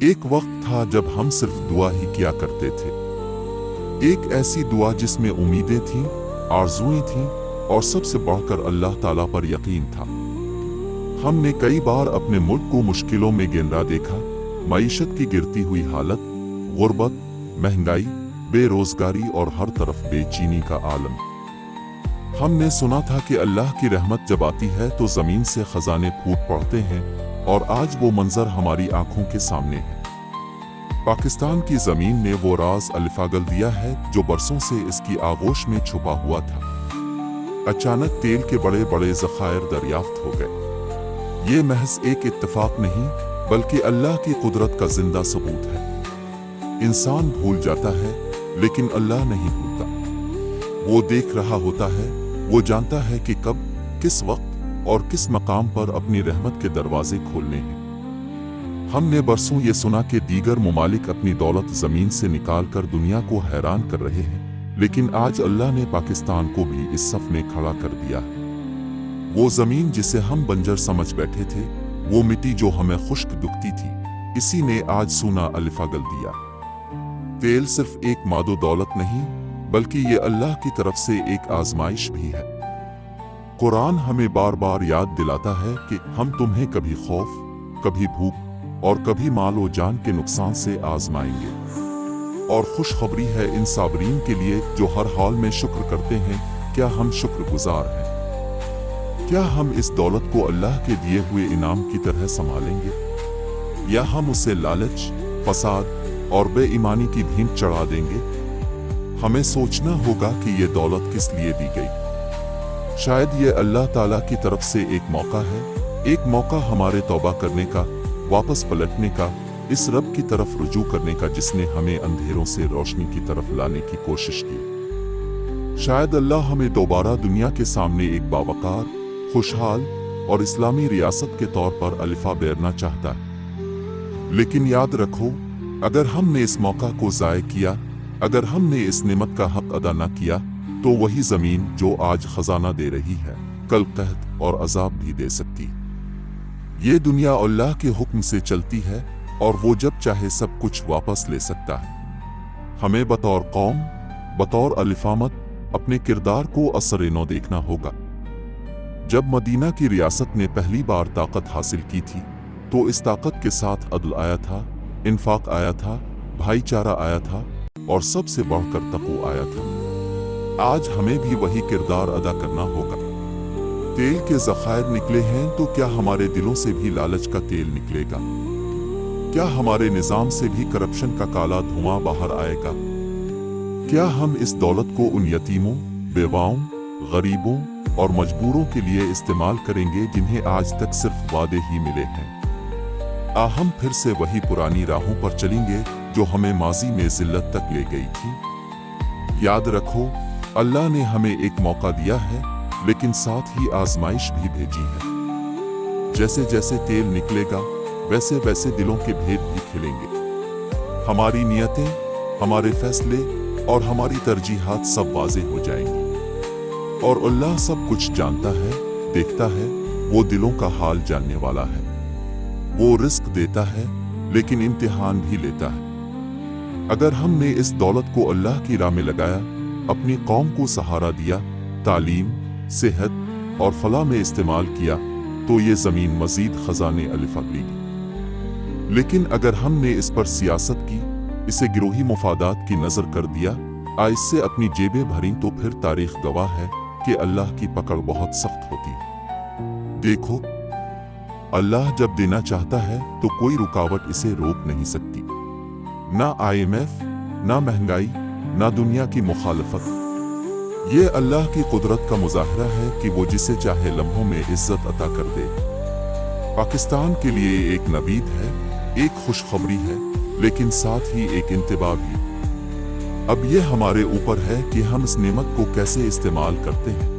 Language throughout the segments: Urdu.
ایک وقت تھا جب ہم صرف دعا ہی کیا کرتے تھے، ایک ایسی دعا جس میں امیدیں تھیں، آرزوئیں تھیں اور سب سے بڑھ کر اللہ تعالیٰ پر یقین تھا۔ ہم نے کئی بار اپنے ملک کو مشکلوں میں گھرا دیکھا، معیشت کی گرتی ہوئی حالت، غربت، مہنگائی، بے روزگاری اور ہر طرف بے چینی کا عالم۔ ہم نے سنا تھا کہ اللہ کی رحمت جب آتی ہے تو زمین سے خزانے پھوٹ پڑتے ہیں، اور آج وہ منظر ہماری آنکھوں کے سامنے ہے۔ پاکستان کی زمین نے وہ راز الفاگل دیا ہے جو برسوں سے اس کی آغوش میں چھپا ہوا تھا۔ اچانک تیل کے بڑے بڑے ذخائر دریافت ہو گئے۔ یہ محض ایک اتفاق نہیں بلکہ اللہ کی قدرت کا زندہ ثبوت ہے۔ انسان بھول جاتا ہے لیکن اللہ نہیں بھولتا۔ وہ دیکھ رہا ہوتا ہے، وہ جانتا ہے کہ کب، کس وقت اور کس مقام پر اپنی رحمت کے دروازے کھولنے ہیں۔ ہم نے برسوں یہ سنا کہ دیگر ممالک اپنی دولت زمین سے نکال کر دنیا کو حیران کر رہے ہیں، لیکن آج اللہ نے پاکستان کو بھی اس صف میں کھڑا کر دیا ہے۔ وہ زمین جسے ہم بنجر سمجھ بیٹھے تھے، وہ مٹی جو ہمیں خشک دکھتی تھی، اسی نے آج سونا الفاگل دیا۔ تیل صرف ایک مادو دولت نہیں بلکہ یہ اللہ کی طرف سے ایک آزمائش بھی ہے۔ قرآن ہمیں بار بار یاد دلاتا ہے کہ ہم تمہیں کبھی خوف، کبھی بھوک اور کبھی مال و جان کے نقصان سے آزمائیں گے۔ اور خوشخبری ہے ان صابرین کے لیے جو ہر حال میں شکر کرتے ہیں۔ کیا ہم شکر گزار ہیں؟ کیا ہم اس دولت کو اللہ کے دیے ہوئے انعام کی طرح سنبھالیں گے، یا ہم اسے لالچ، فساد اور بے ایمانی کی بھینٹ چڑھا دیں گے؟ ہمیں سوچنا ہوگا کہ یہ دولت کس لیے دی گئی۔ شاید یہ اللہ تعالیٰ کی طرف سے ایک موقع ہے، ایک موقع ہمارے توبہ کرنے کا، واپس پلٹنے کا، اس رب کی طرف رجوع کرنے کا جس نے ہمیں اندھیروں سے روشنی کی طرف لانے کی کوشش کی۔ شاید اللہ ہمیں دوبارہ دنیا کے سامنے ایک باوقار، خوشحال اور اسلامی ریاست کے طور پر الفا بیرنا چاہتا ہے۔ لیکن یاد رکھو، اگر ہم نے اس موقع کو ضائع کیا، اگر ہم نے اس نعمت کا حق ادا نہ کیا، تو وہی زمین جو آج خزانہ دے رہی ہے، کل قحط اور عذاب بھی دے سکتی۔ یہ دنیا اللہ کے حکم سے چلتی ہے اور وہ جب چاہے سب کچھ واپس لے سکتا ہے۔ ہمیں بطور قوم، بطور الفامت، اپنے کردار کو اثر نو دیکھنا ہوگا۔ جب مدینہ کی ریاست نے پہلی بار طاقت حاصل کی تھی تو اس طاقت کے ساتھ عدل آیا تھا، انفاق آیا تھا، بھائی چارہ آیا تھا اور سب سے بڑھ کر تقوی آیا تھا۔ آج ہمیں بھی وہی کردار ادا کرنا ہوگا۔ تیل کے ذخائر نکلے ہیں تو کیا ہمارے دلوں سے بھی لالچ کا تیل نکلے گا؟ کیا ہمارے نظام سے بھی کرپشن کا کالا دھواں باہر آئے گا؟ کیا ہم اس دولت کو ان یتیموں، بیواؤں، غریبوں اور مجبوروں کے لیے استعمال کریں گے جنہیں آج تک صرف وعدے ہی ملے ہیں؟ ہم پھر سے وہی پرانی راہوں پر چلیں گے جو ہمیں ماضی میں ذلت تک لے گئی تھی؟ یاد رکھو، اللہ نے ہمیں ایک موقع دیا ہے لیکن ساتھ ہی آزمائش بھی بھیجی ہے۔ جیسے جیسے تیل نکلے گا ویسے ویسے دلوں کے بھید بھی کھلیں گے۔ ہماری نیتیں، ہمارے فیصلے اور ہماری ترجیحات سب واضح ہو جائیں گی۔ اور اللہ سب کچھ جانتا ہے، دیکھتا ہے، وہ دلوں کا حال جاننے والا ہے۔ وہ رزق دیتا ہے لیکن امتحان بھی لیتا ہے۔ اگر ہم نے اس دولت کو اللہ کی راہ میں لگایا، اپنی قوم کو سہارا دیا، تعلیم، صحت اور فلاح میں استعمال کیا، تو یہ زمین مزید خزانے الفا لے گی۔ لیکن اگر ہم نے اس پر سیاست کی، اسے گروہی مفادات کی نظر کر دیا، اس سے اپنی جیبیں بھریں، تو پھر تاریخ گواہ ہے کہ اللہ کی پکڑ بہت سخت ہوتی ہے۔ دیکھو، اللہ جب دینا چاہتا ہے تو کوئی رکاوٹ اسے روک نہیں سکتی۔ نہ IMF، نہ مہنگائی، نہ دنیا کی مخالفت۔ یہ اللہ کی قدرت کا مظاہرہ ہے کہ وہ جسے چاہے لمحوں میں عزت عطا کر دے۔ پاکستان کے لیے ایک نوید ہے، ایک خوشخبری ہے، لیکن ساتھ ہی ایک انتباہ بھی۔ اب یہ ہمارے اوپر ہے کہ ہم اس نعمت کو کیسے استعمال کرتے ہیں۔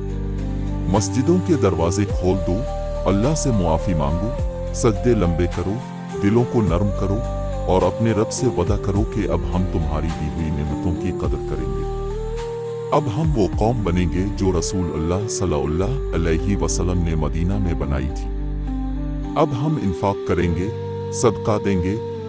مسجدوں کے دروازے کھول دو، اللہ سے معافی مانگو، سجدے لمبے کرو، دلوں کو نرم کرو اور اپنے رب سے وعدہ کرو کہ اب ہم تمہاری دی ہوئی نعمتوں کی قدر کریں گے۔ اب ہم وہ قوم بنیں گے جو رسول اللہ صلی اللہ علیہ وسلم نے مدینہ میں بنائی تھی۔ اب ہم انفاق کریں گے، صدقہ دیں گے،